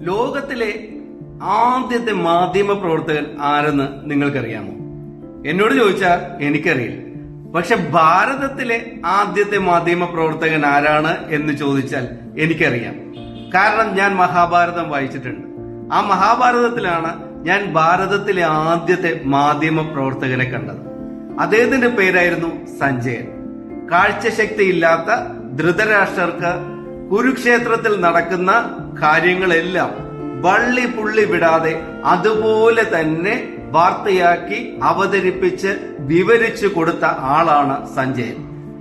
ലോകത്തിലെ ആദ്യത്തെ മാധ്യമ പ്രവർത്തകൻ ആരെന്ന് നിങ്ങൾക്കറിയാമോ? എന്നോട് ചോദിച്ചാൽ എനിക്കറിയില്ല. പക്ഷെ ഭാരതത്തിലെ ആദ്യത്തെ മാധ്യമ പ്രവർത്തകൻ ആരാണ് എന്ന് ചോദിച്ചാൽ എനിക്കറിയാം. കാരണം ഞാൻ മഹാഭാരതം വായിച്ചിട്ടുണ്ട്. ആ മഹാഭാരതത്തിലാണ് ഞാൻ ഭാരതത്തിലെ ആദ്യത്തെ മാധ്യമ പ്രവർത്തകനെ കണ്ടത്. അദ്ദേഹത്തിന്റെ പേരായിരുന്നു സഞ്ജയൻ. കാഴ്ചശക്തിയില്ലാത്ത ധൃതരാഷ്ട്രർക്ക് കുരുക്ഷേത്രത്തിൽ നടക്കുന്ന കാര്യങ്ങളെല്ലാം വള്ളി പുള്ളി വിടാതെ അതുപോലെ തന്നെ വാർത്തയാക്കി അവതരിപ്പിച്ച് വിവരിച്ചു കൊടുത്ത ആളാണ് സഞ്ജയൻ.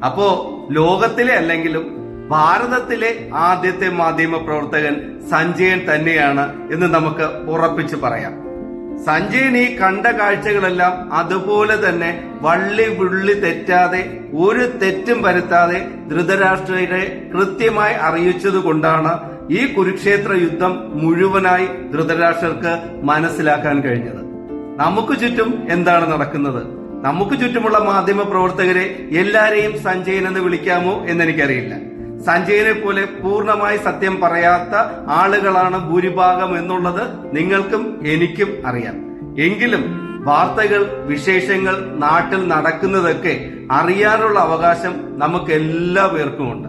അപ്പോ ലോകത്തിലെ അല്ലെങ്കിലും ഭാരതത്തിലെ ആദ്യത്തെ മാധ്യമ പ്രവർത്തകൻ സഞ്ജയൻ തന്നെയാണ് എന്ന് നമുക്ക് ഉറപ്പിച്ചു പറയാം. സഞ്ജയൻ ഈ കണ്ട കാഴ്ചകളെല്ലാം അതുപോലെ തന്നെ വള്ളി പുള്ളി തെറ്റാതെ ഒരു തെറ്റും വരുത്താതെ ധൃതരാഷ്ട്രരെ കൃത്യമായി അറിയിച്ചത് കൊണ്ടാണ് ഈ കുരുക്ഷേത്ര യുദ്ധം മുഴുവനായി ധൃതരാഷ്ട്രർക്ക് മനസ്സിലാക്കാൻ കഴിഞ്ഞത്. നമുക്ക് ചുറ്റും എന്താണ് നടക്കുന്നത്? നമുക്ക് ചുറ്റുമുള്ള മാധ്യമ പ്രവർത്തകരെ എല്ലാരെയും സഞ്ജയൻ എന്ന് വിളിക്കാമോ എന്നെനിക്കറിയില്ല. സഞ്ജയനെ പോലെ പൂർണ്ണമായി സത്യം പറയാത്ത ആളുകളാണ് ഭൂരിഭാഗം എന്നുള്ളത് നിങ്ങൾക്കും എനിക്കും അറിയാം. എങ്കിലും വാർത്തകൾ, വിശേഷങ്ങൾ, നാട്ടിൽ നടക്കുന്നതൊക്കെ അറിയാനുള്ള അവകാശം നമുക്ക് എല്ലാ പേർക്കും ഉണ്ട്.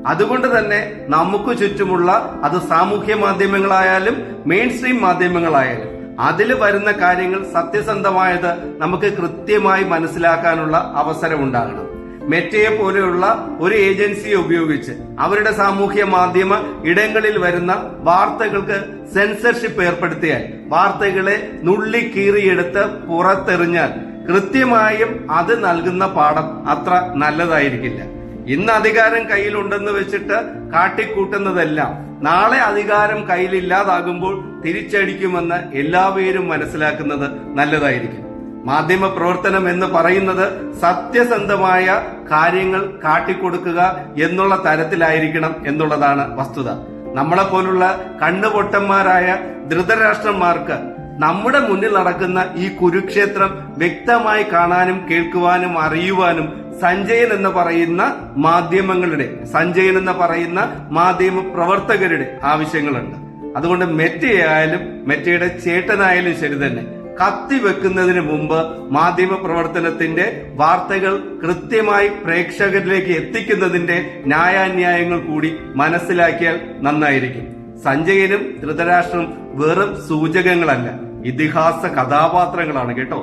അതുകൊണ്ട് തന്നെ നമുക്ക് ചുറ്റുമുള്ള അത് സാമൂഹ്യ മാധ്യമങ്ങളായാലും മെയിൻ സ്ട്രീം മാധ്യമങ്ങളായാലും അതിൽ വരുന്ന കാര്യങ്ങൾ സത്യസന്ധമായത് നമുക്ക് കൃത്യമായി മനസ്സിലാക്കാനുള്ള അവസരം ഉണ്ടാകണം. മെറ്റയെ പോലെയുള്ള ഒരു ഏജൻസിയെ ഉപയോഗിച്ച് അവരുടെ സാമൂഹ്യ മാധ്യമ ഇടങ്ങളിൽ വരുന്ന വാർത്തകൾക്ക് സെൻസർഷിപ്പ് ഏർപ്പെടുത്തിയാൽ, വാർത്തകളെ നുള്ളിക്കീറിയെടുത്ത് പുറത്തെറിഞ്ഞാൽ കൃത്യമായും അത് നൽകുന്ന പാഠം അത്ര നല്ലതായിരിക്കില്ല. ഇന്ന് അധികാരം കയ്യിലുണ്ടെന്ന് വെച്ചിട്ട് കാട്ടിക്കൂട്ടുന്നതെല്ലാം നാളെ അധികാരം കയ്യിലില്ലാതാകുമ്പോൾ തിരിച്ചടിക്കുമെന്ന് എല്ലാവരും മനസ്സിലാക്കുന്നത് നല്ലതായിരിക്കും. മാധ്യമ പ്രവർത്തനം എന്ന് പറയുന്നത് സത്യസന്ധമായ കാര്യങ്ങൾ കാട്ടിക്കൊടുക്കുക എന്നുള്ള തരത്തിലായിരിക്കണം എന്നുള്ളതാണ് വസ്തുത. നമ്മളെ പോലുള്ള കണ്ണുപൊട്ടന്മാരായ ധൃതരാഷ്ട്രന്മാർക്ക് നമ്മുടെ മുന്നിൽ നടക്കുന്ന ഈ കുരുക്ഷേത്രം വ്യക്തമായി കാണാനും കേൾക്കുവാനും അറിയുവാനും സഞ്ജയൻ എന്ന് പറയുന്ന മാധ്യമ പ്രവർത്തകരുടെ ആവശ്യങ്ങളുണ്ട്. അതുകൊണ്ട് മെറ്റയായാലും മെറ്റയുടെ ചേട്ടനായാലും ശരി തന്നെ കത്തി വെക്കുന്നതിന് മുമ്പ് മാധ്യമ പ്രവർത്തനത്തിന്റെ വാർത്തകൾ കൃത്യമായി പ്രേക്ഷകരിലേക്ക് എത്തിക്കുന്നതിന്റെ ന്യായാന്യായങ്ങൾ കൂടി മനസ്സിലാക്കിയാൽ നന്നായിരിക്കും. സഞ്ജയനും ധൃതരാഷ്ട്രം വെറും സൂചകങ്ങളല്ല, ഇതിഹാസ കഥാപാത്രങ്ങളാണ് കേട്ടോ.